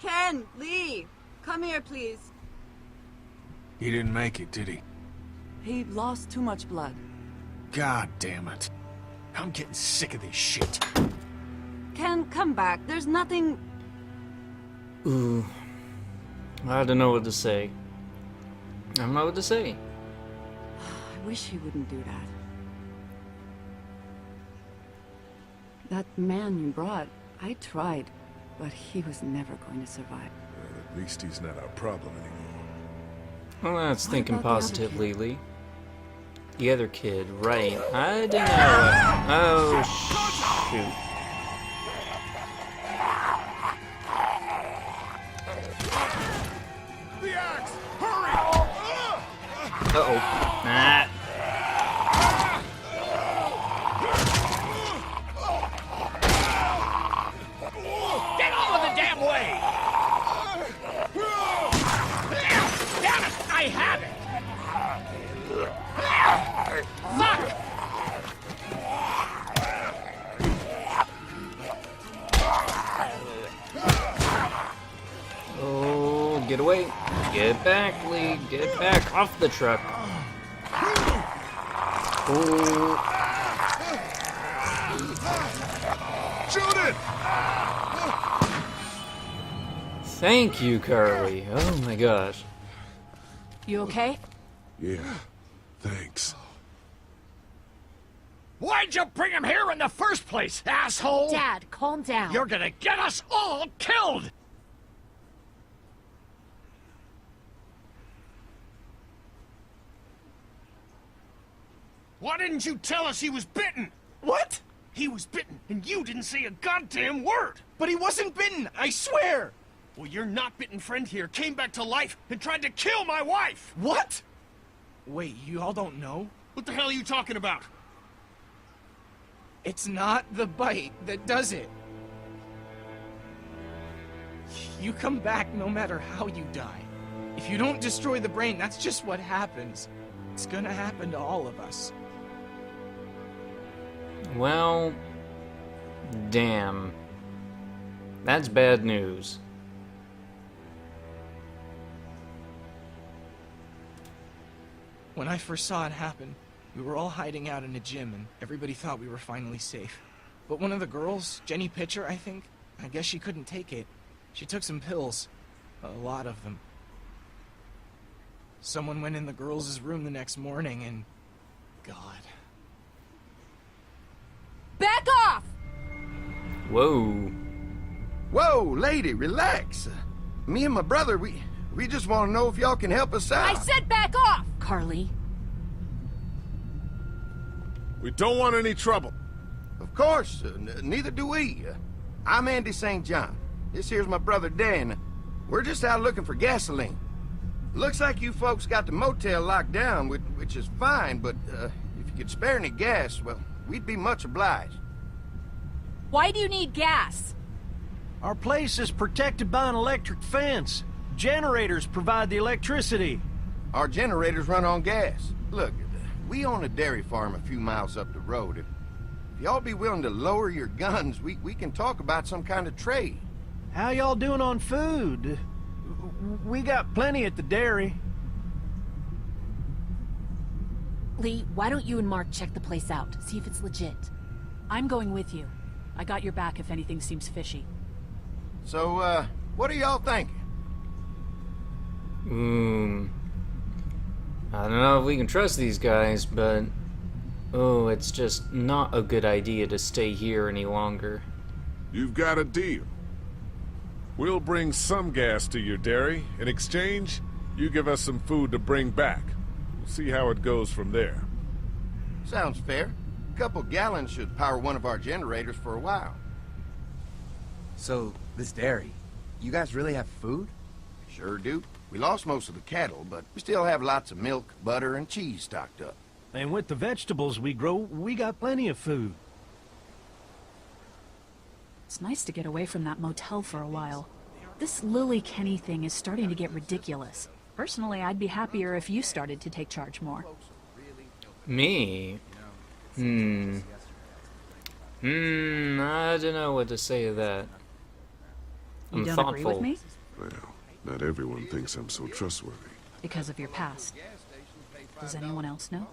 Ken, Lee, come here, please. He didn't make it, did he? He lost too much blood. God damn it. I'm getting sick of this shit. Ken, come back. There's nothing... Ooh. I don't know what to say. I don't know what to say. I wish he wouldn't do that. That man you brought, I tried, but he was never going to survive. Well, at least he's not our problem anymore. Well, that's What thinking about the other positively, kid? Lee. The other kid, right. I didn't know. Oh, shoot. The axe! Hurry! Uh-oh. Ah. Get out of the damn way! Damn it! I have it! Fuck! Oh, get away. Get back, Lee. Get back off the truck. Oh. Shoot it! Thank you, Carly. Oh my gosh. You okay? Yeah, thanks. Why'd you bring him here in the first place, asshole? Dad, calm down. You're gonna get us all killed! Why didn't you tell us he was bitten? What? He was bitten, and you didn't say a goddamn word! But he wasn't bitten, I swear! Well, your not-bitten friend here came back to life and tried to kill my wife! What? Wait, you all don't know? What the hell are you talking about? It's not the bite that does it. You come back no matter how you die. If you don't destroy the brain, that's just what happens. It's gonna happen to all of us. Well, damn. That's bad news. When I first saw it happen, we were all hiding out in a gym and everybody thought we were finally safe. But one of the girls, Jenny Pitcher, I think, I guess she couldn't take it. She took some pills. A lot of them. Someone went in the girls' room the next morning and... God. Back off! Whoa. Whoa, lady, relax. Me and my brother, we just want to know if y'all can help us out. I said back off! Carly. We don't want any trouble. Of course, neither do we. I'm Andy St. John. This here's my brother Dan. We're just out looking for gasoline. Looks like you folks got the motel locked down, which is fine, but if you could spare any gas, well, we'd be much obliged. Why do you need gas? Our place is protected by an electric fence. Generators provide the electricity. Our generators run on gas. Look, we own a dairy farm a few miles up the road. If y'all be willing to lower your guns, we can talk about some kind of trade. How y'all doing on food? We got plenty at the dairy. Lee, why don't you and Mark check the place out, see if it's legit? I'm going with you. I got your back if anything seems fishy. So, what are y'all thinking? I don't know if we can trust these guys, but... Oh, it's just not a good idea to stay here any longer. You've got a deal. We'll bring some gas to your dairy. In exchange, you give us some food to bring back. We'll see how it goes from there. Sounds fair. A couple gallons should power one of our generators for a while. So, this dairy, you guys really have food? Sure do. We lost most of the cattle, but we still have lots of milk, butter, and cheese stocked up. And with the vegetables we grow, we got plenty of food. It's nice to get away from that motel for a while. This Lily Kenny thing is starting to get ridiculous. Personally, I'd be happier if you started to take charge more. Me? I don't know what to say to that. You don't agree with me? Well, not everyone thinks I'm so trustworthy. Because of your past. Does anyone else know?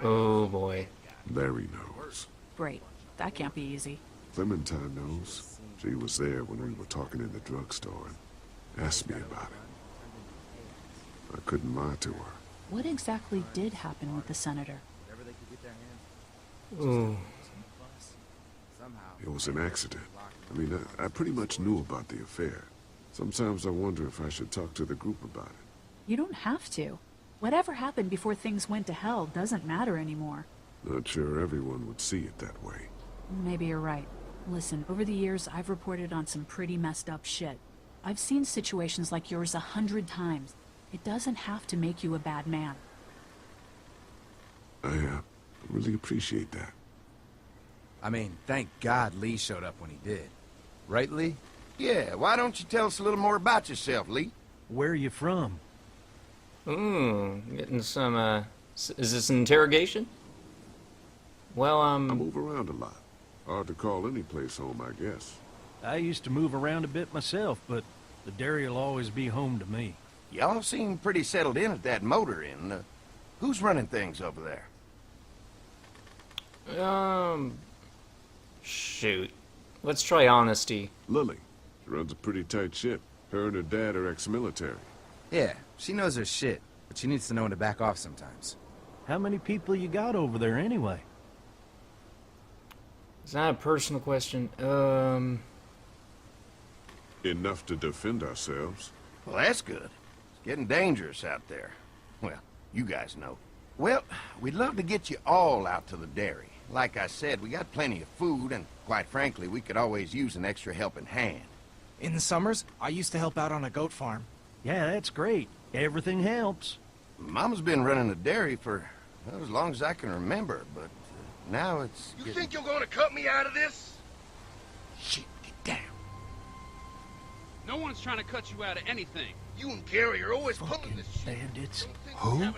Oh boy. Larry knows. Great. That can't be easy. Clementine knows. She was there when we were talking in the drugstore and asked me about it. I couldn't lie to her. What exactly did happen with the senator? Ooh. It was an accident. I mean, I pretty much knew about the affair. Sometimes I wonder if I should talk to the group about it. You don't have to. Whatever happened before things went to hell doesn't matter anymore. Not sure everyone would see it that way. Maybe you're right. Listen, over the years, I've reported on some pretty messed up shit. I've seen situations like yours 100 times. It doesn't have to make you a bad man. I really appreciate that. I mean, thank God Lee showed up when he did. Right, Lee? Yeah, why don't you tell us a little more about yourself, Lee? Where are you from? Ooh, getting some, is this an interrogation? Well, I move around a lot. Hard to call any place home, I guess. I used to move around a bit myself, but the dairy will always be home to me. Y'all seem pretty settled in at that motor inn. Who's running things over there? Shoot. Let's try honesty. Lily. She runs a pretty tight ship. Her and her dad are ex-military. Yeah, she knows her shit, but she needs to know when to back off sometimes. How many people you got over there anyway? Is that a personal question? Enough to defend ourselves. Well, that's good. It's getting dangerous out there. Well, you guys know. Well, we'd love to get you all out to the dairy. Like I said, we got plenty of food, and quite frankly, we could always use an extra helping hand. In the summers, I used to help out on a goat farm. Yeah, that's great. Everything helps. Mama's been running a dairy for well, as long as I can remember, but now it's You think you're gonna cut me out of this? Shit, get down. No one's trying to cut you out of anything. You and Gary are always pulling Fucking this shit. bandits. Who?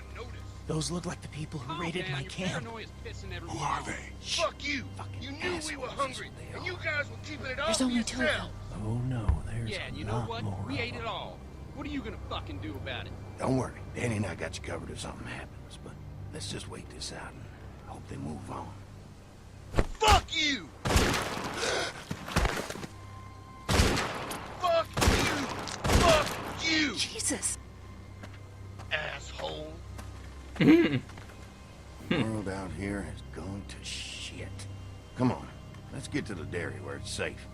Those look like the people who raided my camp. Who are they? Fuck you! You knew we were hungry, and you guys were keeping it all There's for only 2 of them. yourselves. Oh no, there's Yeah, and you a know lot what? more We of ate it them. all. What are you gonna fucking do about it? Don't worry, Danny and I got you covered if something happens, but let's just wait this out and hope they move on. Fuck you! Fuck you! Fuck you! Jesus. Asshole. The world out here has gone to shit. Come on, let's get to the dairy where it's safe.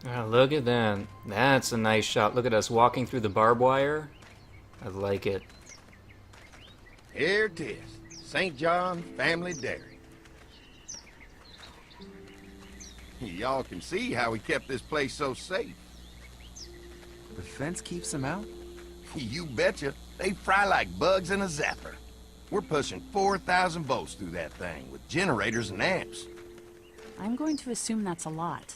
Ah, look at that. That's a nice shot. Look at us walking through the barbed wire. I like it. Here it is, St. John Family Dairy. Y'all can see how we kept this place so safe. The fence keeps them out? You betcha. They fry like bugs in a zapper. We're pushing 4,000 volts through that thing with generators and amps. I'm going to assume that's a lot.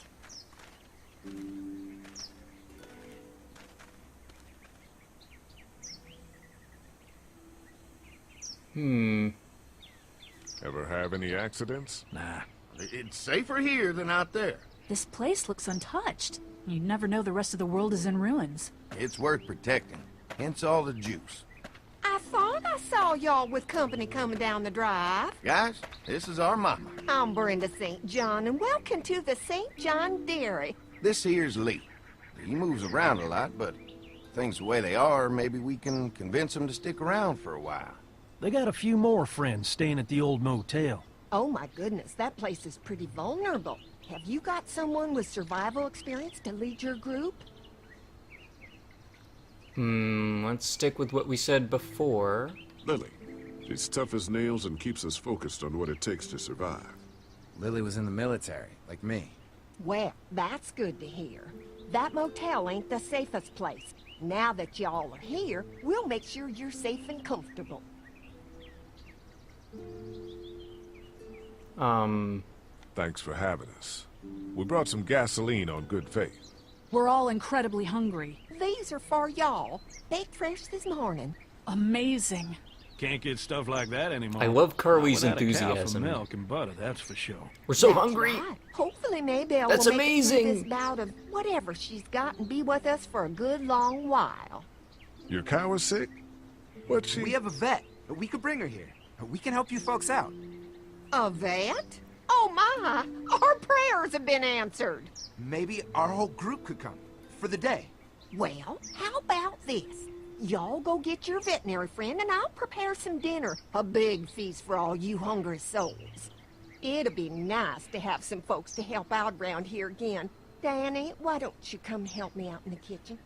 Ever have any accidents? Nah, it's safer here than out there. This place looks untouched. You never know the rest of the world is in ruins. It's worth protecting, hence all the juice. I thought I saw y'all with company coming down the drive. Guys, this is our mama. I'm Brenda St. John, and welcome to the St. John Dairy. This here's Lee. He moves around a lot, but things the way they are, maybe we can convince him to stick around for a while. They got a few more friends staying at the old motel. Oh my goodness, that place is pretty vulnerable. Have you got someone with survival experience to lead your group? Let's stick with what we said before. Lily. She's tough as nails and keeps us focused on what it takes to survive. Lily was in the military, like me. Well, that's good to hear. That motel ain't the safest place. Now that y'all are here, we'll make sure you're safe and comfortable. Thanks for having us. We brought some gasoline on good faith. We're all incredibly hungry. These are for y'all. Baked fresh this morning. Amazing. Can't get stuff like that anymore. I love Carly's Not without a cow for enthusiasm. milk and butter, that's for sure. We're so That's hungry. right. Hopefully Maybelle That's will make it through amazing. this bout of whatever she's got and be with us for a good long while. Your cow is sick? What's she... We have a vet. We could bring her here. We can help you folks out. A vet? Oh my! Our prayers have been answered. Maybe our whole group could come. For the day. Well, how about this? Y'all go get your veterinary friend and I'll prepare some dinner. A big feast for all you hungry souls. It'd be nice to have some folks to help out around here again. Danny, why don't you come help me out in the kitchen?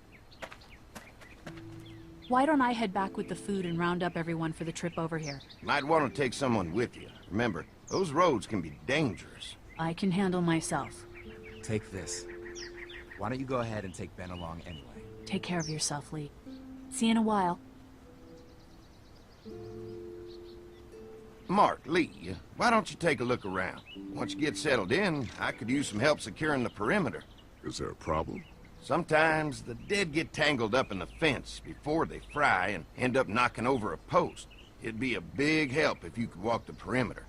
Why don't I head back with the food and round up everyone for the trip over here? Might want to take someone with you. Remember, those roads can be dangerous. I can handle myself. Take this. Why don't you go ahead and take Ben along anyway? Take care of yourself, Lee. See you in a while. Mark, Lee, why don't you take a look around? Once you get settled in, I could use some help securing the perimeter. Is there a problem? Sometimes the dead get tangled up in the fence before they fry and end up knocking over a post. It'd be a big help if you could walk the perimeter.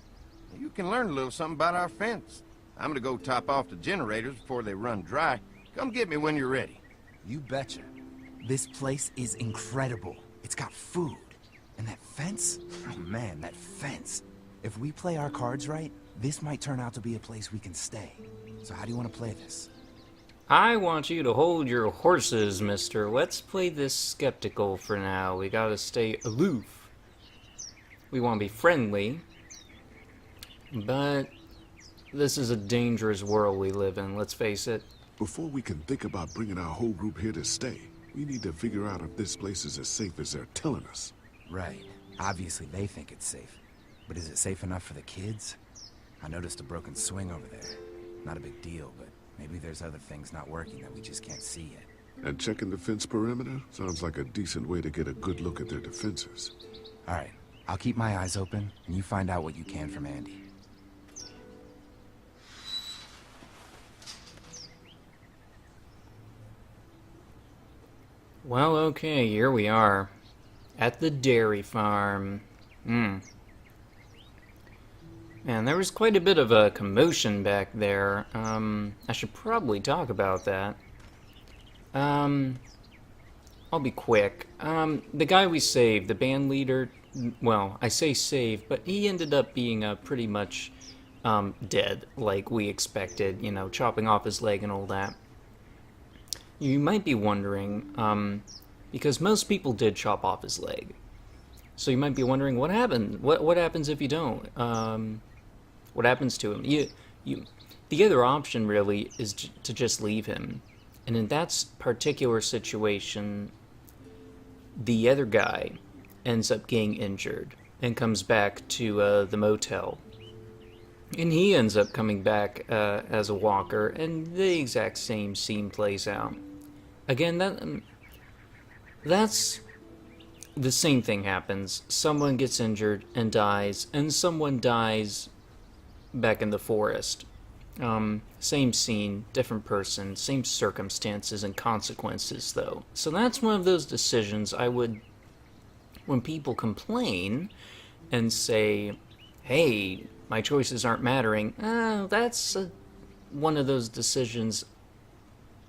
You can learn a little something about our fence. I'm gonna go top off the generators before they run dry. Come get me when you're ready. You betcha. This place is incredible. It's got food. And that fence? Oh man, that fence. If we play our cards right, this might turn out to be a place we can stay. So how do you want to play this? I want you to hold your horses, mister. Let's play this skeptical for now. We gotta stay aloof. We want to be friendly. But this is a dangerous world we live in, let's face it. Before we can think about bringing our whole group here to stay, we need to figure out if this place is as safe as they're telling us. Right. Obviously they think it's safe. But is it safe enough for the kids? I noticed a broken swing over there. Not a big deal, but maybe there's other things not working that we just can't see yet. And checking the fence perimeter sounds like a decent way to get a good look at their defenses. Alright, I'll keep my eyes open, and you find out what you can from Andy. Well, okay, here we are. At the dairy farm. Man, there was quite a bit of a commotion back there. I should probably talk about that. I'll be quick. The guy we saved, the band leader, well, I say saved, but he ended up being pretty much dead, like we expected, you know, chopping off his leg and all that. You might be wondering, because most people did chop off his leg. So you might be wondering, what happened? What happens if you don't? What happens to him? The other option really is to just leave him. And in that particular situation, the other guy ends up getting injured and comes back to the motel. And he ends up coming back as a walker, and the exact same scene plays out. Again, that's the same thing happens. Someone gets injured and dies, and someone dies back in the forest. Same scene, different person, same circumstances and consequences, though. So that's one of those decisions I would, when people complain and say, hey, my choices aren't mattering, that's one of those decisions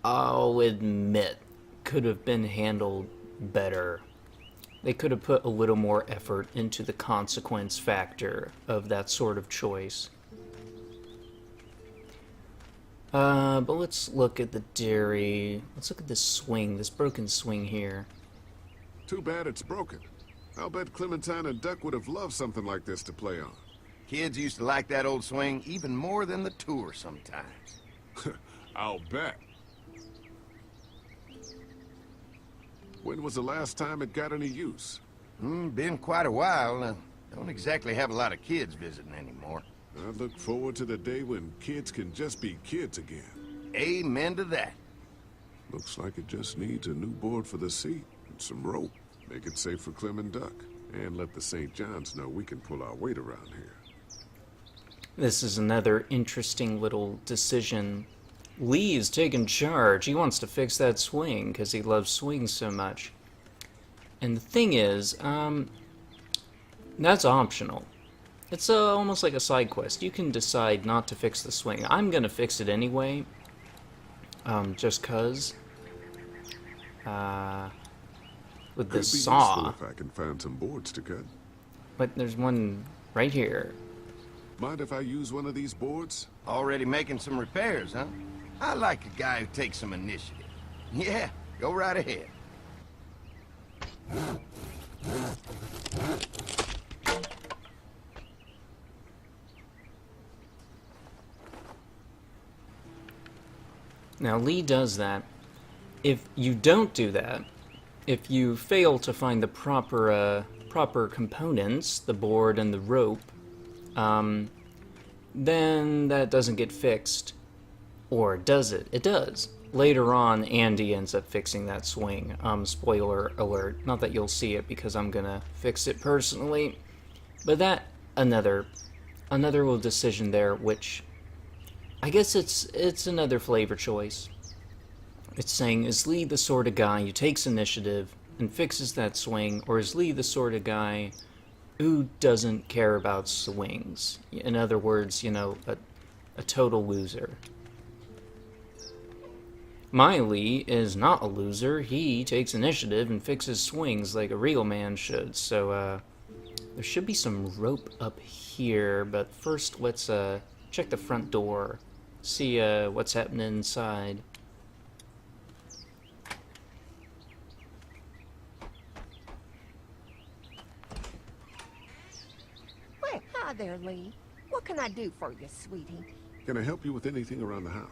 I'll admit could have been handled better. They could have put a little more effort into the consequence factor of that sort of choice. But let's look at the dairy. Let's look at this swing, this broken swing here. Too bad it's broken. I'll bet Clementine and Duck would have loved something like this to play on. Kids used to like that old swing even more than the tour sometimes. I'll bet. When was the last time it got any use? Been quite a while. Don't exactly have a lot of kids visiting anymore. I look forward to the day when kids can just be kids again. Amen to that. Looks like it just needs a new board for the seat and some rope. Make it safe for Clem and Duck. And let the St. John's know we can pull our weight around here. This is another interesting little decision. Lee is taking charge. He wants to fix that swing because he loves swings so much. And the thing is, That's optional. It's almost like a side quest. You can decide not to fix the swing. I'm gonna fix it anyway, just cause. With Could this be saw. useful if I can find some boards to cut. But there's one right here. Mind if I use one of these boards? Already making some repairs, huh? I like a guy who takes some initiative. Yeah, go right ahead. Now Lee does that. If you don't do that, if you fail to find the proper components, the board and the rope, then that doesn't get fixed. Or does it? It does. Later on, Andy ends up fixing that swing. Spoiler alert. Not that you'll see it because I'm gonna fix it personally. But that, another little decision there, which I guess it's another flavor choice. It's saying, is Lee the sort of guy who takes initiative and fixes that swing, or is Lee the sort of guy who doesn't care about swings? In other words, you know, a total loser. My Lee is not a loser. He takes initiative and fixes swings like a real man should. So, there should be some rope up here, but first let's check the front door. See what's happening inside. Well, hi there, Lee. What can I do for you, sweetie? Can I help you with anything around the house?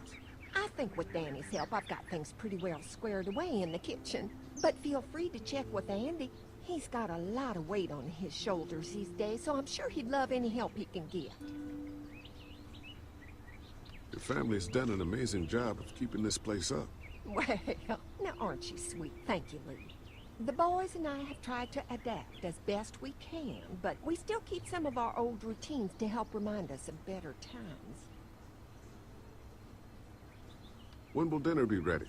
I think with Danny's help, I've got things pretty well squared away in the kitchen. But feel free to check with Andy. He's got a lot of weight on his shoulders these days, so I'm sure he'd love any help he can get. Your family's done an amazing job of keeping this place up. Well, now aren't you sweet? Thank you, Lee. The boys and I have tried to adapt as best we can, but we still keep some of our old routines to help remind us of better times. When will dinner be ready?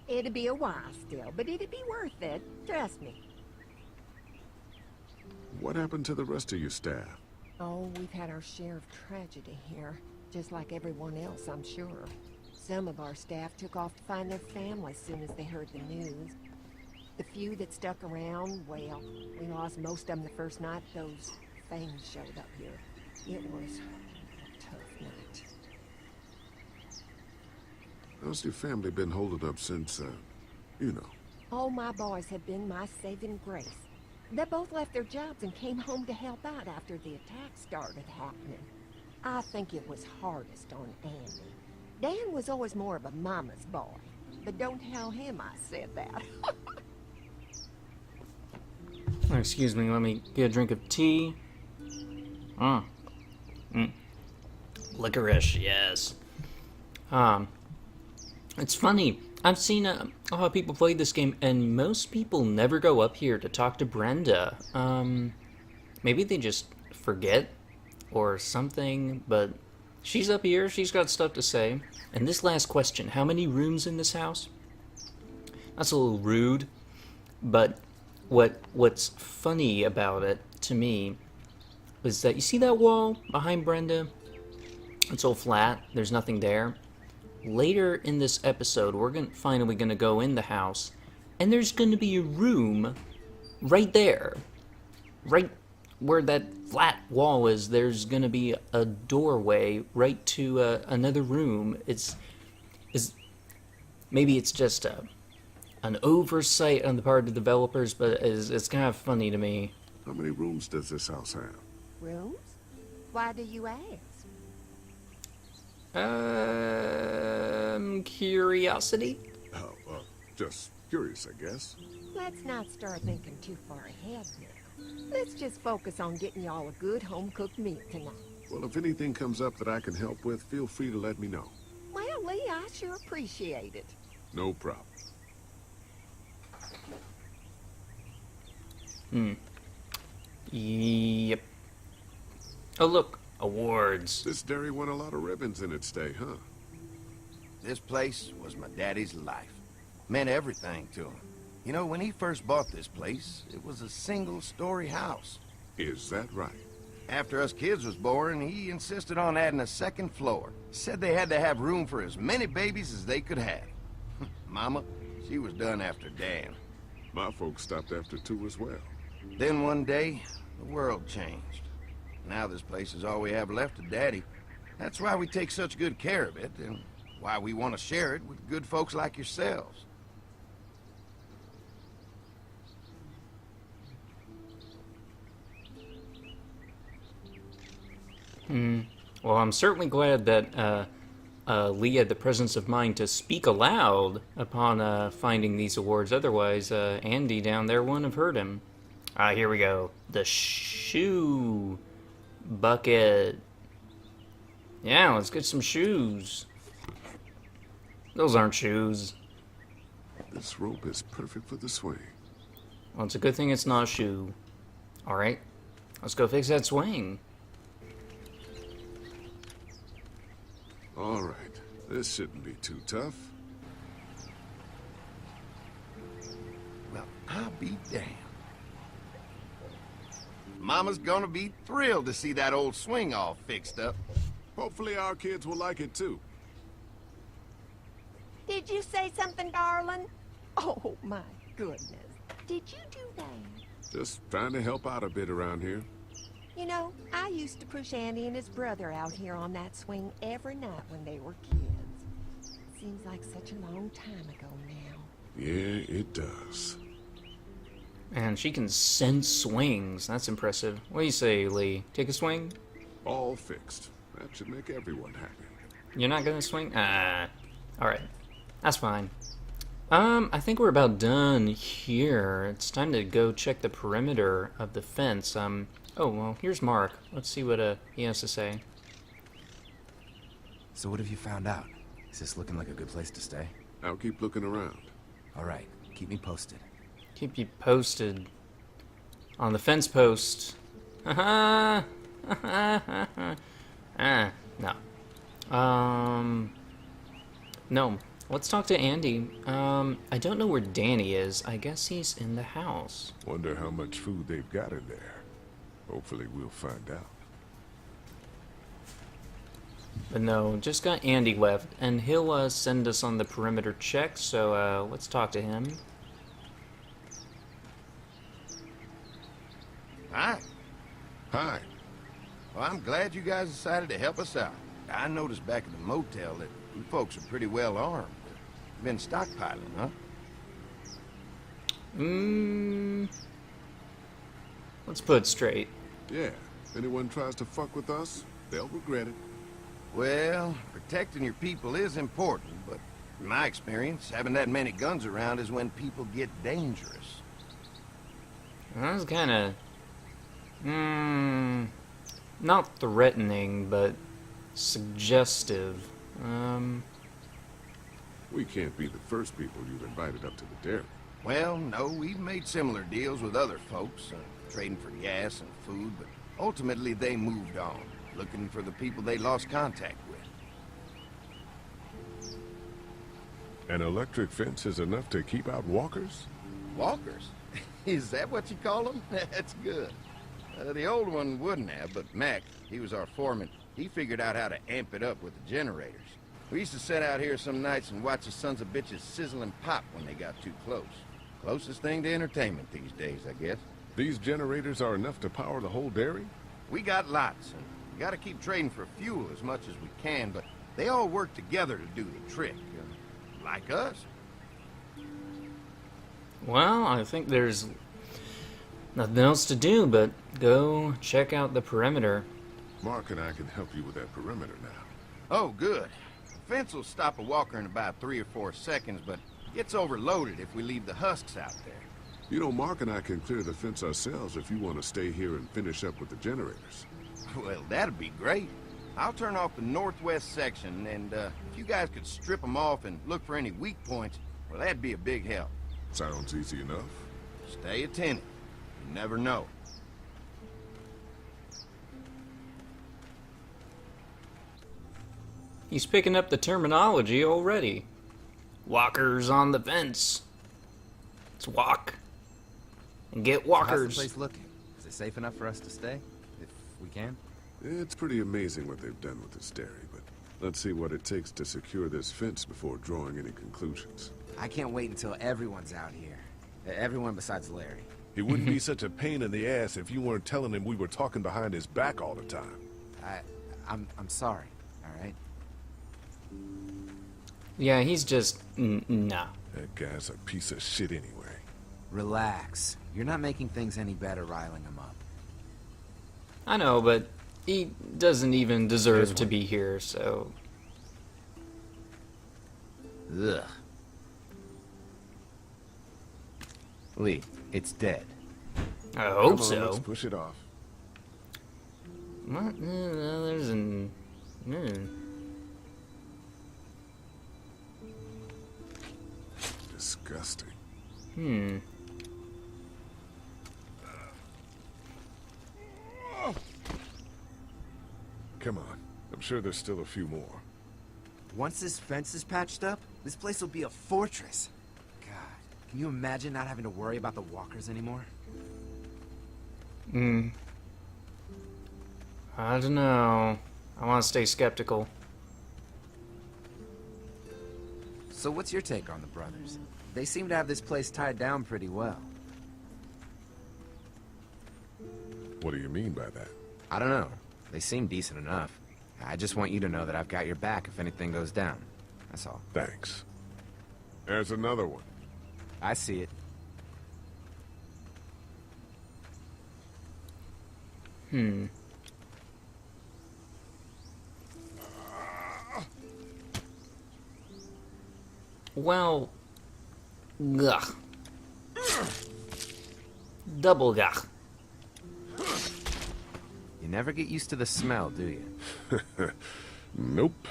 It'll be a while still, but it'll be worth it. Trust me. What happened to the rest of your staff? Oh, we've had our share of tragedy here. Just like everyone else, I'm sure. Some of our staff took off to find their families as soon as they heard the news. The few that stuck around, well, we lost most of them the first night those things showed up here. It was a tough night. How's your family been holding up since, you know? Oh, my boys have been my saving grace. They both left their jobs and came home to help out after the attack started happening. I think it was hardest on Andy. Dan was always more of a mama's boy, but don't tell him I said that. Excuse me, let me get a drink of tea. Licorice, yes. It's funny. I've seen a lot of people play this game, and most people never go up here to talk to Brenda. Maybe they just forget or something, but she's up here, she's got stuff to say. And this last question, how many rooms in this house? That's a little rude, but what's funny about it, to me, is that you see that wall behind Brenda? It's all flat, there's nothing there. Later in this episode, we're finally gonna go in the house, and there's gonna be a room right there. Right where that flat wall is, there's gonna be a doorway right to another room. Maybe it's just an oversight on the part of the developers, but it's kind of funny to me. How many rooms does this house have? Rooms? Why do you ask? Curiosity? Oh, just curious, I guess. Let's not start thinking too far ahead now. Let's just focus on getting y'all a good home-cooked meal tonight. Well, if anything comes up that I can help with, feel free to let me know. Well, Lee, I sure appreciate it. No problem. Yep. Oh, look. Awards. This dairy won a lot of ribbons in its day, huh? This place was my daddy's life. Meant everything to him. You know, when he first bought this place, it was a single-story house. Is that right? After us kids was born, he insisted on adding a second floor. Said they had to have room for as many babies as they could have. Mama, she was done after Dan. My folks stopped after 2 as well. Then one day, the world changed. Now this place is all we have left of Daddy. That's why we take such good care of it, and why we want to share it with good folks like yourselves. Well, I'm certainly glad that Lee had the presence of mind to speak aloud upon finding these awards. Otherwise, Andy down there wouldn't have heard him. Here we go. The shoe bucket. Yeah, let's get some shoes. Those aren't shoes. This rope is perfect for the swing. Well, it's a good thing it's not a shoe. Alright, let's go fix that swing. All right, this shouldn't be too tough. Well, I'll be damned. Mama's gonna be thrilled to see that old swing all fixed up. Hopefully our kids will like it too. Did you say something, darling? Oh, my goodness. Did you do that? Just trying to help out a bit around here. You know, I used to push Andy and his brother out here on that swing every night when they were kids. Seems like such a long time ago now. Yeah, it does. Man, she can sense swings. That's impressive. What do you say, Lee? Take a swing? All fixed. That should make everyone happy. You're not gonna swing? Alright. That's fine. I think we're about done here. It's time to go check the perimeter of the fence. Oh, well, here's Mark. Let's see what he has to say. So what have you found out? Is this looking like a good place to stay? I'll keep looking around. All right, keep me posted. Keep you posted on the fence post. No. No. Let's talk to Andy. I don't know where Danny is. I guess he's in the house. Wonder how much food they've got in there. Hopefully we'll find out. But no, just got Andy left, and he'll send us on the perimeter check, so let's talk to him. Hi. Hi. Well, I'm glad you guys decided to help us out. I noticed back at the motel that you folks are pretty well armed. Been stockpiling, huh? Let's put it straight. Yeah, if anyone tries to fuck with us, they'll regret it. Well, protecting your people is important, but in my experience, having that many guns around is when people get dangerous. That was kind of... not threatening, but suggestive. We can't be the first people you've invited up to the dairy. Well, no, we've made similar deals with other folks, trading for gas and food, but ultimately they moved on, looking for the people they lost contact with. An electric fence is enough to keep out walkers? Walkers? Is that what you call them? That's good. The old one wouldn't have, but Mac, he was our foreman. He figured out how to amp it up with the generators. We used to sit out here some nights and watch the sons of bitches sizzle and pop when they got too close. Closest thing to entertainment these days, I guess. These generators are enough to power the whole dairy? We got lots, and we gotta keep trading for fuel as much as we can, but they all work together to do the trick, like us. Well, I think there's nothing else to do but go check out the perimeter. Mark and I can help you with that perimeter now. Oh, good. The fence will stop a walker in about 3 or 4 seconds, but gets overloaded if we leave the husks out there. You know, Mark and I can clear the fence ourselves if you want to stay here and finish up with the generators. Well, that'd be great. I'll turn off the northwest section, and if you guys could strip them off and look for any weak points, well, that'd be a big help. Sounds easy enough. Stay attentive. You never know. He's picking up the terminology already. Walkers on the fence. Let's walk. And get walkers. How's the place looking? Is it safe enough for us to stay? If we can? It's pretty amazing what they've done with this dairy, but let's see what it takes to secure this fence before drawing any conclusions. I can't wait until everyone's out here. Everyone besides Larry. He wouldn't be such a pain in the ass if you weren't telling him we were talking behind his back all the time. I'm sorry, alright? Yeah, he's just... nah. That guy's a piece of shit anyway. Relax. You're not making things any better riling him up. I know, but he doesn't even deserve to be here, so... Ugh. Lee, it's dead. I hope Come on, so. let's push it off. What? There's an... Disgusting. Come on. I'm sure there's still a few more. Once this fence is patched up, this place will be a fortress. God, can you imagine not having to worry about the walkers anymore? I don't know. I want to stay skeptical. So what's your take on the brothers? They seem to have this place tied down pretty well. What do you mean by that? I don't know. They seem decent enough. I just want you to know that I've got your back if anything goes down. That's all. Thanks. There's another one. I see it. Well... Gah. Double gah. You never get used to the smell, do you? Nope.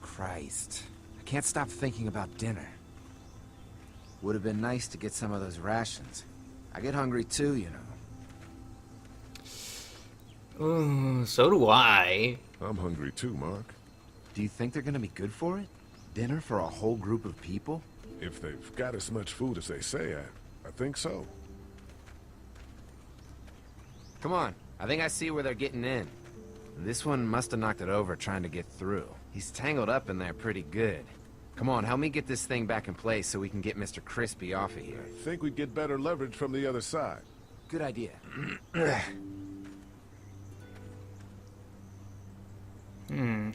Christ. I can't stop thinking about dinner. Would have been nice to get some of those rations. I get hungry too, you know. Ooh, so do I. I'm hungry too, Mark. Do you think they're gonna be good for it? Dinner for a whole group of people? If they've got as much food as they say, I think so. Come on, I think I see where they're getting in. This one must have knocked it over trying to get through. He's tangled up in there pretty good. Come on, help me get this thing back in place so we can get Mr. Crispy off of here. I think we'd get better leverage from the other side. Good idea.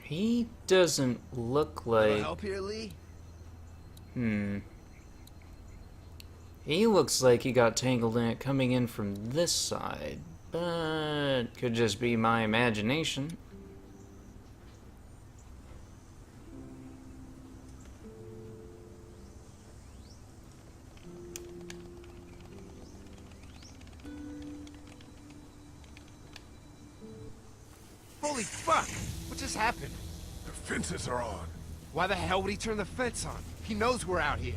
He doesn't look like... Help here, Lee? He looks like he got tangled in it coming in from this side, but could just be my imagination. Holy fuck! What just happened? The fences are on. Why the hell would he turn the fence on? He knows we're out here.